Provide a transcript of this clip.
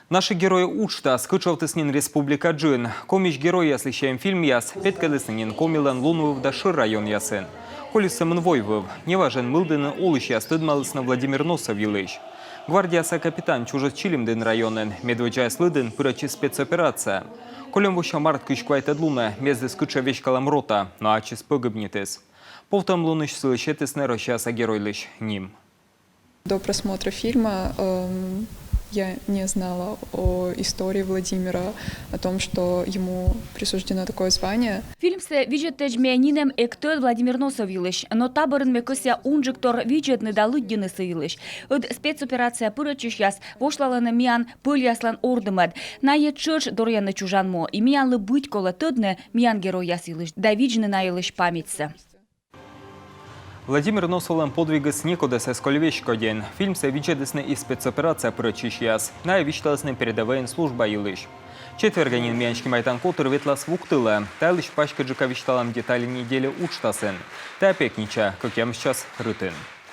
Наши герои учта скычал теснин Республика Джин. Комич герой яслищаем фильм яс, петкалеснин комилан лунув дашир район ясен. Колесом инвойвов, неважен мылден олыш ястыдмалысна Владимир Носов елыш. Гвардияса капитан чужезчилимден районен, медведжай слыден пырачи спецоперация. Колем воща март кышквайтед луна, мезде скыча вещкалам рота, но ачис погибнитес. Повтам луныш слышетес нерощаса геройлыш ним. До просмотра фильма я не знала о истории Владимира, о том, что ему присуждено такое звание. Фильм се виджет тежмянинем актер Владимир Носов илыш, но таборын мекося унжиктор виджет недалыддины сыйлыш. Од спецоперация пырачыш яс вошлаланы миян пыль яслан ордымад. Найе чырч доряны чужанмо, и миянлы быть кола тыдны миян герой яс илыш, да виджны наилыш памятся. Владимир Носовлен подвигас некудес эскольвещкоден. Фильм се виджедесны и спецоперация пырачыш яс. Найе вичталысны передовая служба илыш. Четверганин мянчки майтан котыр ветлас вуктыла. Тайлыш пачка джика вичталам детали недели учтасын. Та опекнича, как ям сейчас рытын.